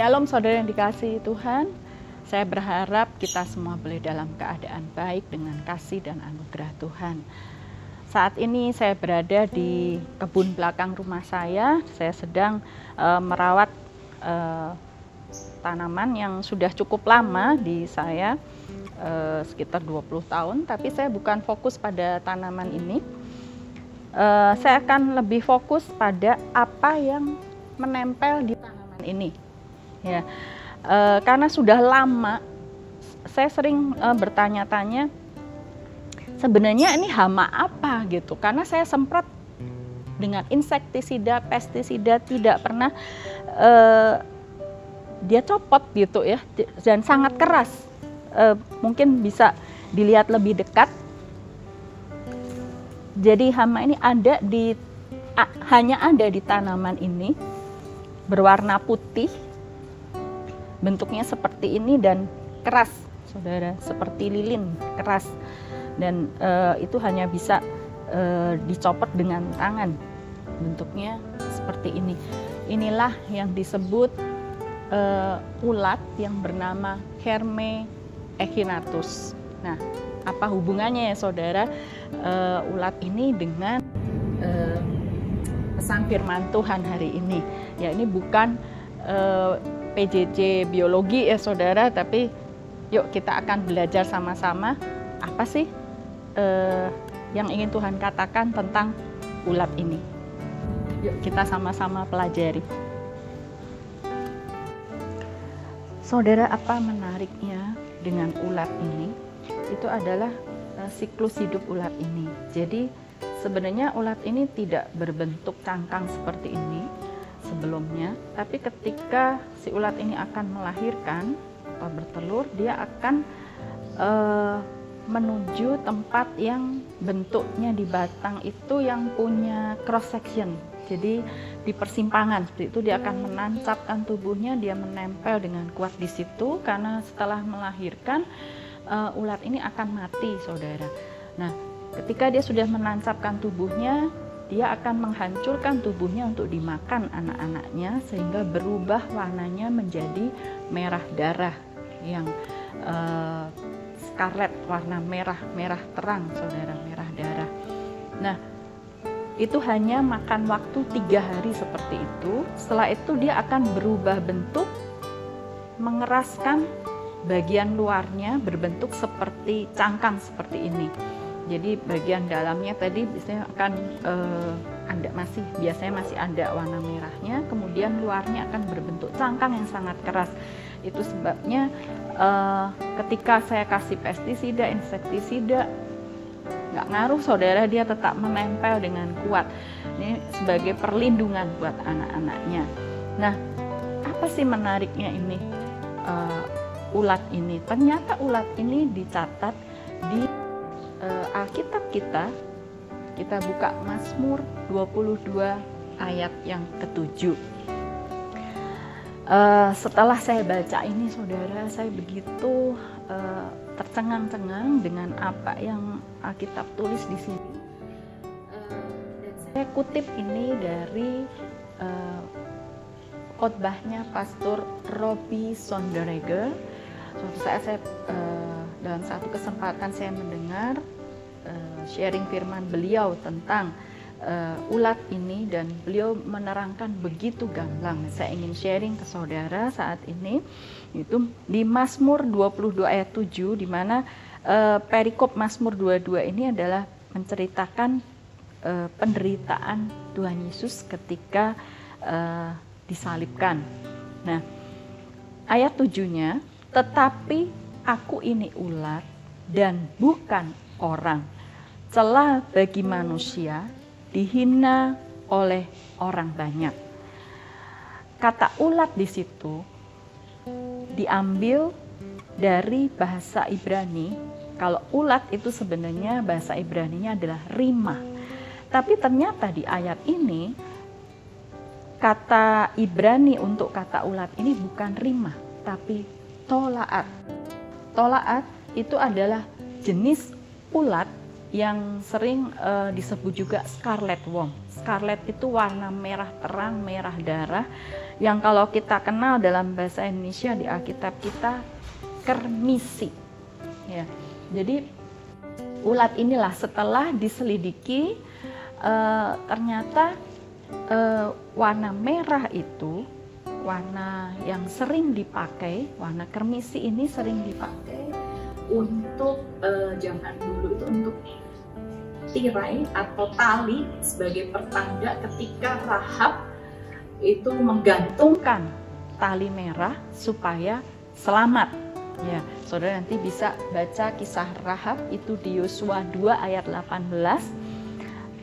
Shalom saudara yang dikasihi Tuhan. Saya berharap kita semua boleh dalam keadaan baik dengan kasih dan anugerah Tuhan. Saat ini saya berada di kebun belakang rumah saya. Saya sedang merawat tanaman yang sudah cukup lama di saya, sekitar 20 tahun. Tapi saya bukan fokus pada tanaman ini. Saya akan lebih fokus pada apa yang menempel di tanaman ini. Ya, karena sudah lama saya sering bertanya-tanya sebenarnya ini hama apa gitu, karena saya semprot dengan insektisida, pestisida tidak pernah dia copot gitu ya, dan sangat keras. Mungkin bisa dilihat lebih dekat. Jadi hama ini hanya ada di tanaman ini, berwarna putih. Bentuknya seperti ini dan keras, saudara, seperti lilin, keras. Dan itu hanya bisa dicopot dengan tangan. Bentuknya seperti ini. Inilah yang disebut ulat yang bernama Herme echinatus. Nah, apa hubungannya ya saudara ulat ini dengan pesan firman Tuhan hari ini? Ya, ini bukan PJJ biologi ya saudara, tapi yuk kita akan belajar sama-sama apa sih yang ingin Tuhan katakan tentang ulat ini. Yuk kita sama-sama pelajari. Saudara, apa menariknya dengan ulat ini? Itu adalah siklus hidup ulat ini. Jadi sebenarnya ulat ini tidak berbentuk cangkang seperti ini sebelumnya, tapi ketika si ulat ini akan melahirkan atau bertelur, dia akan menuju tempat yang bentuknya di batang itu yang punya cross section. Jadi di persimpangan seperti itu dia akan menancapkan tubuhnya, dia menempel dengan kuat di situ, karena setelah melahirkan ulat ini akan mati, saudara. Nah, ketika dia sudah menancapkan tubuhnya, dia akan menghancurkan tubuhnya untuk dimakan anak-anaknya, sehingga berubah warnanya menjadi merah darah yang scarlet, warna merah terang, saudara, merah darah. Nah, itu hanya makan waktu 3 hari seperti itu. Setelah itu dia akan berubah bentuk, mengeraskan bagian luarnya berbentuk seperti cangkang seperti ini. Jadi bagian dalamnya tadi biasanya akan biasanya masih ada warna merahnya, kemudian luarnya akan berbentuk cangkang yang sangat keras. Itu sebabnya ketika saya kasih pestisida, insektisida, nggak ngaruh saudara, dia tetap menempel dengan kuat. Ini sebagai perlindungan buat anak-anaknya. Nah, apa sih menariknya ini ulat ini? Ternyata ulat ini dicatat di Alkitab kita buka Mazmur 22 ayat yang ke-7. Setelah saya baca ini saudara, saya begitu tercengang-cengang dengan apa yang Alkitab tulis di sini. Saya kutip ini dari khotbahnya Pastor Robbie Sonderegger. Suatu saat saya dalam satu kesempatan saya mendengar sharing firman beliau tentang ulat ini, dan beliau menerangkan begitu gamblang. Saya ingin sharing ke saudara saat ini, itu di Mazmur 22 ayat 7, di mana perikop Mazmur 22 ini adalah menceritakan penderitaan Tuhan Yesus ketika disalibkan. Nah, ayat 7-nya, tetapi aku ini ulat dan bukan orang, celah bagi manusia, dihina oleh orang banyak. Kata ulat di situ diambil dari bahasa Ibrani. Kalau ulat itu sebenarnya bahasa Ibraninya adalah rima. Tapi ternyata di ayat ini kata Ibrani untuk kata ulat ini bukan rima, tapi tolaat. Tolaat itu adalah jenis ulat yang sering disebut juga scarlet worm. Scarlet itu warna merah terang, merah darah, yang kalau kita kenal dalam bahasa Indonesia di Alkitab kita kermisi. Ya, jadi ulat inilah setelah diselidiki ternyata warna merah itu warna yang sering dipakai, warna kermisi ini sering dipakai untuk zaman dulu itu untuk tirai atau tali sebagai pertanda ketika Rahab itu menggantungkan tali merah supaya selamat. Ya, saudara nanti bisa baca kisah Rahab itu di Yosua 2 ayat 18.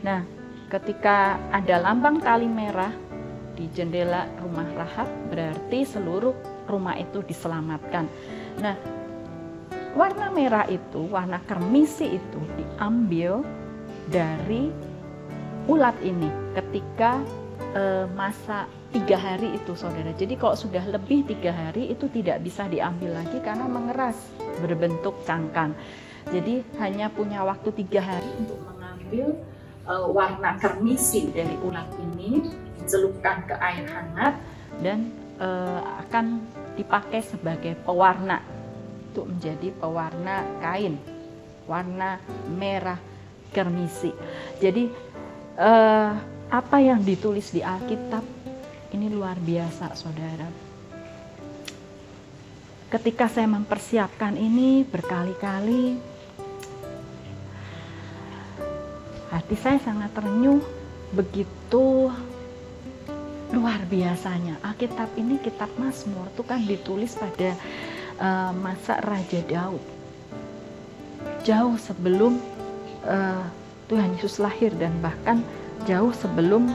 Nah, ketika ada lambang tali merah di jendela rumah Rahab, berarti seluruh rumah itu diselamatkan. Nah, warna merah itu, warna kermisi itu diambil dari ulat ini ketika masa 3 hari itu, saudara. Jadi kalau sudah lebih 3 hari itu tidak bisa diambil lagi karena mengeras berbentuk cangkang. Jadi hanya punya waktu 3 hari untuk mengambil warna kermisi dari ulat ini, dicelupkan ke air hangat dan akan dipakai sebagai pewarna, untuk menjadi pewarna kain warna merah kermisi. Jadi apa yang ditulis di Alkitab ini luar biasa, saudara. Ketika saya mempersiapkan ini berkali-kali, hati saya sangat terenyuh, begitu luar biasanya. Alkitab ini, kitab Mazmur itu kan ditulis pada masa Raja Daud, jauh sebelum Tuhan Yesus lahir dan bahkan jauh sebelum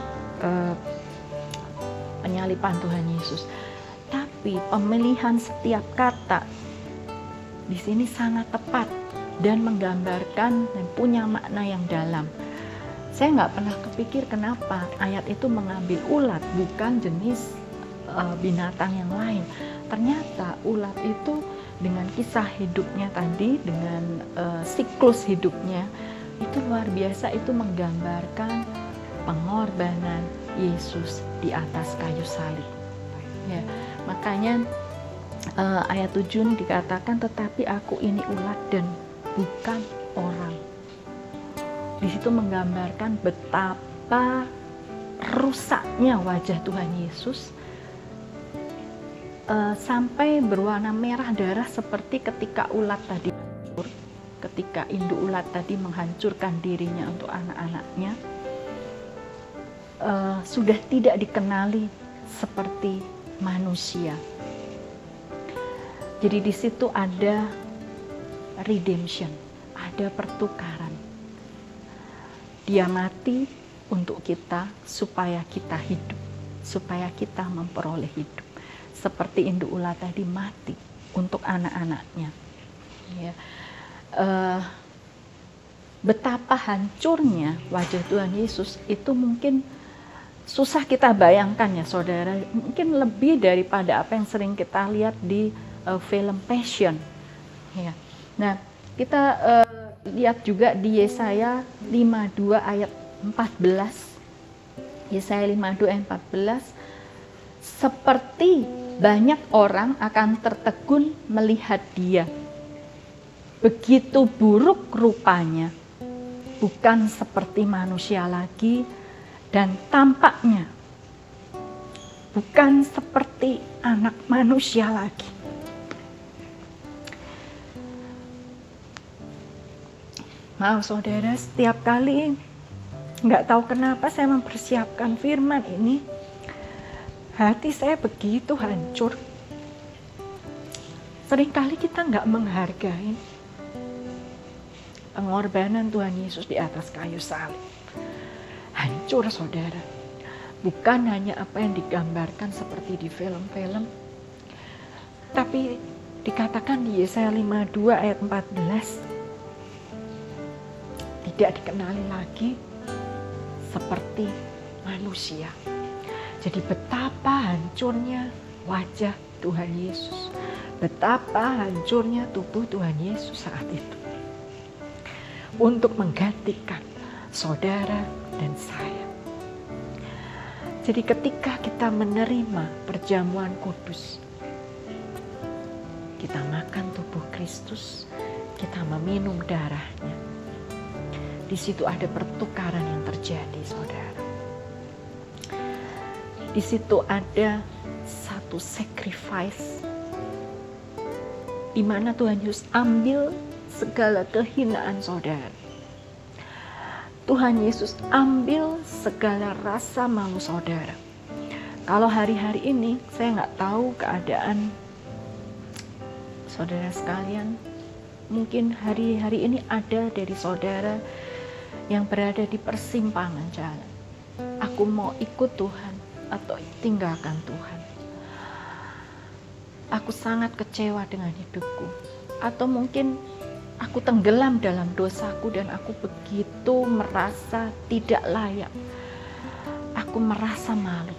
penyaliban Tuhan Yesus. Tapi pemilihan setiap kata di sini sangat tepat dan menggambarkan dan punya makna yang dalam. Saya nggak pernah kepikir kenapa ayat itu mengambil ulat, bukan jenis binatang yang lain. Ternyata ulat itu dengan kisah hidupnya tadi, dengan siklus hidupnya, itu luar biasa, itu menggambarkan pengorbanan Yesus di atas kayu salib. Ya, makanya ayat 7 ini dikatakan, tetapi aku ini ulat dan bukan orang. Di situ menggambarkan betapa rusaknya wajah Tuhan Yesus, sampai berwarna merah darah seperti ketika ulat tadi hancur, ketika induk ulat tadi menghancurkan dirinya untuk anak-anaknya, sudah tidak dikenali seperti manusia. Jadi di situ ada redemption, ada pertukaran. Dia mati untuk kita supaya kita hidup, supaya kita memperoleh hidup. Seperti induk ulat tadi mati untuk anak-anaknya. Ya. Betapa hancurnya wajah Tuhan Yesus itu mungkin susah kita bayangkan ya, saudara. Mungkin lebih daripada apa yang sering kita lihat di film Passion. Ya. Nah, kita lihat juga di Yesaya 52 ayat 14. Yesaya 52 ayat 14. Seperti banyak orang akan tertegun melihat dia. Begitu buruk rupanya, bukan seperti manusia lagi, dan tampaknya bukan seperti anak manusia lagi. Maaf saudara, setiap kali nggak tahu kenapa saya mempersiapkan firman ini, hati saya begitu hancur. Seringkali kita nggak menghargai pengorbanan Tuhan Yesus di atas kayu salib. Hancur saudara. Bukan hanya apa yang digambarkan seperti di film-film, tapi dikatakan di Yesaya 52 ayat 14, tidak dikenali lagi seperti manusia. Jadi betapa hancurnya wajah Tuhan Yesus, betapa hancurnya tubuh Tuhan Yesus saat itu. untuk menggantikan saudara dan saya. Jadi ketika kita menerima perjamuan kudus, kita makan tubuh Kristus, kita meminum darahnya. Di situ ada pertukaran yang terjadi, saudara. Di situ ada satu sacrifice di mana Tuhan Yesus ambil segala kehinaan saudara. Tuhan Yesus ambil segala rasa malu saudara. Kalau hari-hari ini saya nggak tahu keadaan saudara sekalian, mungkin hari-hari ini ada dari saudara yang berada di persimpangan jalan. Aku mau ikut Tuhan atau tinggalkan Tuhan. Aku sangat kecewa dengan hidupku. Atau mungkin aku tenggelam dalam dosaku dan aku begitu merasa tidak layak. Aku merasa malu.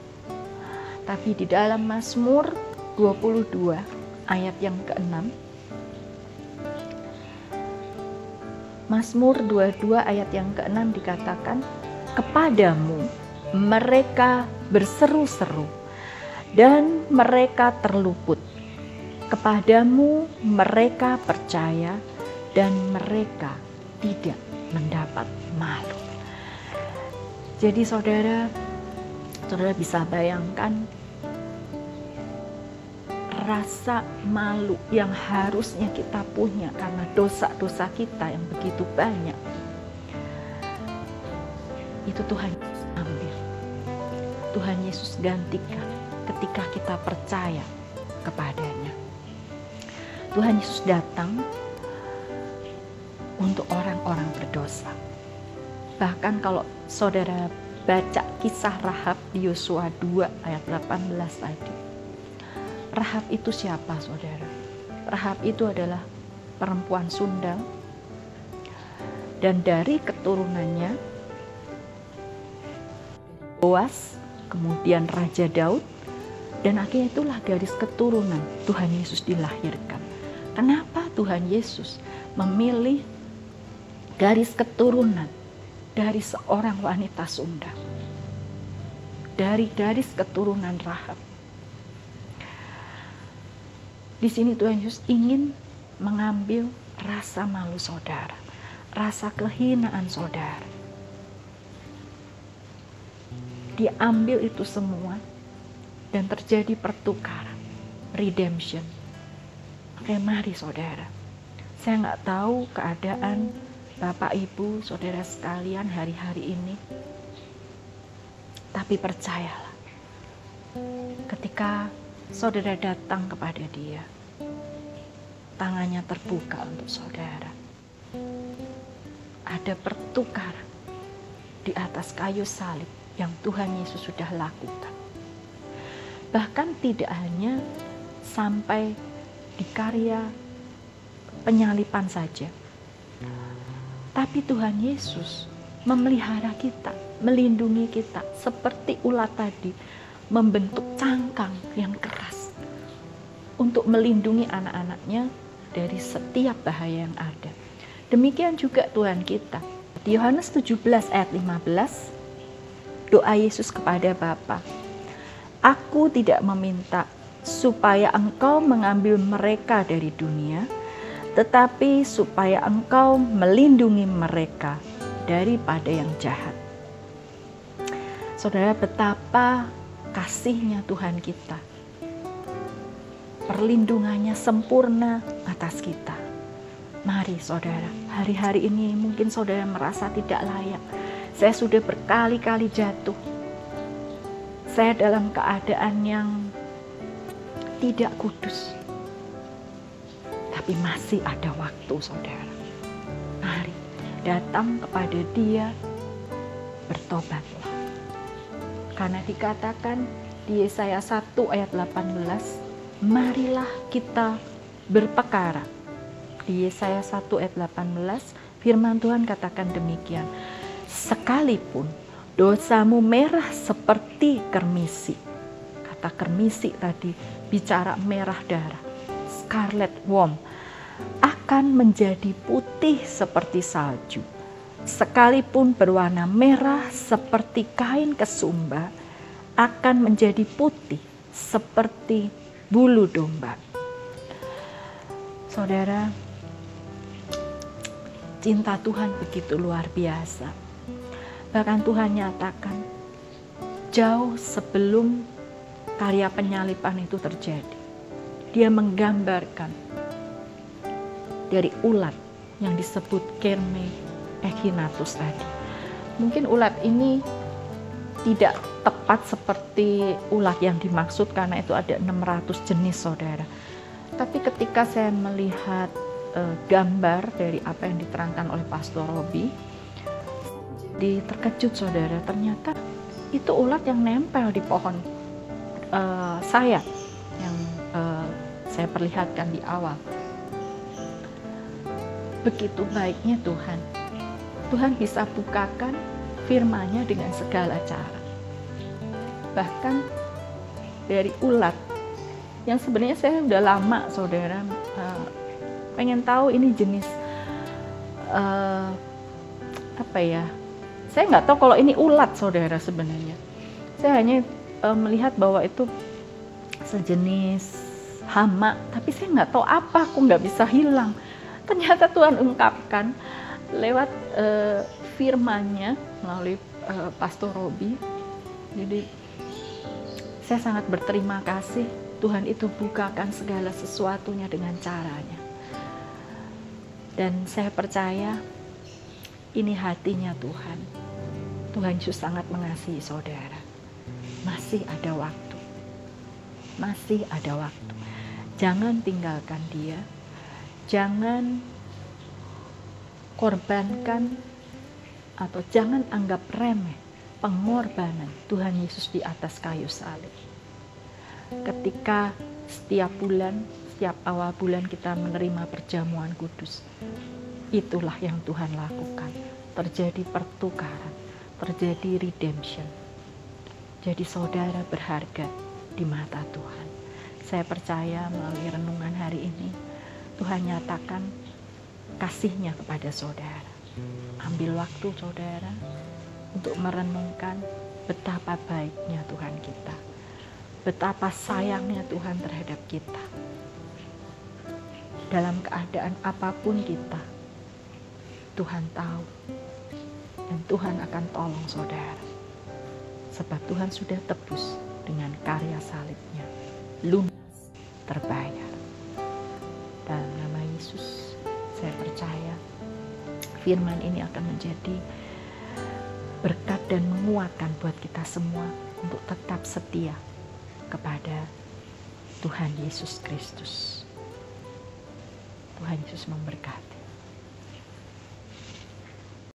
Tapi di dalam Mazmur 22 ayat yang ke-6, Mazmur 22 ayat yang ke-6 dikatakan, "Kepadamu mereka berseru-seru dan mereka terluput. Kepadamu mereka percaya dan mereka tidak mendapat malu." Jadi saudara bisa bayangkan rasa malu yang harusnya kita punya karena dosa-dosa kita yang begitu banyak. Itu Tuhan Yesus ambil. Tuhan Yesus gantikan ketika kita percaya kepadanya. Tuhan Yesus datang untuk orang-orang berdosa. Bahkan kalau saudara baca kisah Rahab di Yosua 2 ayat 18 tadi. Rahab itu siapa saudara? Rahab itu adalah perempuan sundal. Dan dari keturunannya Boas, kemudian Raja Daud, dan akhirnya itulah garis keturunan Tuhan Yesus dilahirkan. Kenapa Tuhan Yesus memilih garis keturunan dari seorang wanita sundal? Dari garis keturunan Rahab. Di sini Tuhan Yesus ingin mengambil rasa malu saudara, rasa kehinaan saudara. Diambil itu semua dan terjadi pertukaran, redemption. Oke, mari saudara. Saya nggak tahu keadaan Bapak Ibu, saudara sekalian hari-hari ini. Tapi percayalah, ketika saudara datang kepada Dia, tangannya terbuka untuk saudara. Ada pertukaran di atas kayu salib yang Tuhan Yesus sudah lakukan. Bahkan tidak hanya sampai di karya penyalipan saja, tapi Tuhan Yesus memelihara kita, melindungi kita, seperti ulat tadi membentuk cangkang yang keras untuk melindungi anak-anaknya dari setiap bahaya yang ada. Demikian juga Tuhan kita. Di Yohanes 17 ayat 15, doa Yesus kepada Bapa, "Aku tidak meminta supaya Engkau mengambil mereka dari dunia, tetapi supaya Engkau melindungi mereka daripada yang jahat." Saudara, betapa kasihnya Tuhan kita. Perlindungannya sempurna atas kita. Mari saudara, hari-hari ini mungkin saudara merasa tidak layak. Saya sudah berkali-kali jatuh. Saya dalam keadaan yang tidak kudus. Tapi masih ada waktu saudara. Mari datang kepada Dia, bertobatlah. Karena dikatakan di Yesaya 1 ayat 18, marilah kita berpekara. Di Yesaya 1 ayat 18, firman Tuhan katakan demikian, "Sekalipun dosamu merah seperti kermisi." Kata kermisi tadi bicara merah darah, scarlet worm. akan menjadi putih seperti salju. Sekalipun berwarna merah seperti kain kesumba, akan menjadi putih seperti bulu domba. Saudara, cinta Tuhan begitu luar biasa. Bahkan Tuhan nyatakan, jauh sebelum karya penyalipan itu terjadi, Dia menggambarkan dari ulat yang disebut Kerme echinatus tadi. Mungkin ulat ini tidak tepat seperti ulat yang dimaksud karena itu ada 600 jenis, saudara. Tapi ketika saya melihat gambar dari apa yang diterangkan oleh Pastor Robi, terkejut, saudara. Ternyata itu ulat yang nempel di pohon sayap yang saya perlihatkan di awal. Begitu baiknya Tuhan. Tuhan bisa bukakan firman-Nya dengan segala cara. Bahkan dari ulat yang sebenarnya saya udah lama, saudara, pengen tahu ini jenis apa ya. Saya nggak tahu kalau ini ulat, saudara, sebenarnya. Saya hanya melihat bahwa itu sejenis hama, tapi saya nggak tahu apa, aku nggak bisa hilang. Ternyata Tuhan ungkapkan lewat firman-Nya melalui Pastor Robi. Jadi saya sangat berterima kasih, Tuhan itu bukakan segala sesuatunya dengan caranya. Dan saya percaya ini hatinya Tuhan. Tuhan Yesus sangat mengasihi saudara. Masih ada waktu. Masih ada waktu. Jangan tinggalkan Dia. Jangan korbankan atau jangan anggap remeh pengorbanan Tuhan Yesus di atas kayu salib. Ketika setiap bulan, setiap awal bulan kita menerima perjamuan kudus, itulah yang Tuhan lakukan. Terjadi pertukaran, terjadi redemption. Jadi saudara berharga di mata Tuhan. Saya percaya melalui renungan hari ini, Tuhan nyatakan kasih-Nya kepada saudara. Ambil waktu saudara untuk merenungkan betapa baiknya Tuhan kita. Betapa sayangnya Tuhan terhadap kita. Dalam keadaan apapun kita, Tuhan tahu. Dan Tuhan akan tolong saudara. Sebab Tuhan sudah tebus dengan karya salib-Nya. Lunas, terbayar. Dalam nama Yesus, saya percaya firman ini akan menjadi berkat dan menguatkan buat kita semua untuk tetap setia kepada Tuhan Yesus Kristus. Tuhan Yesus memberkati.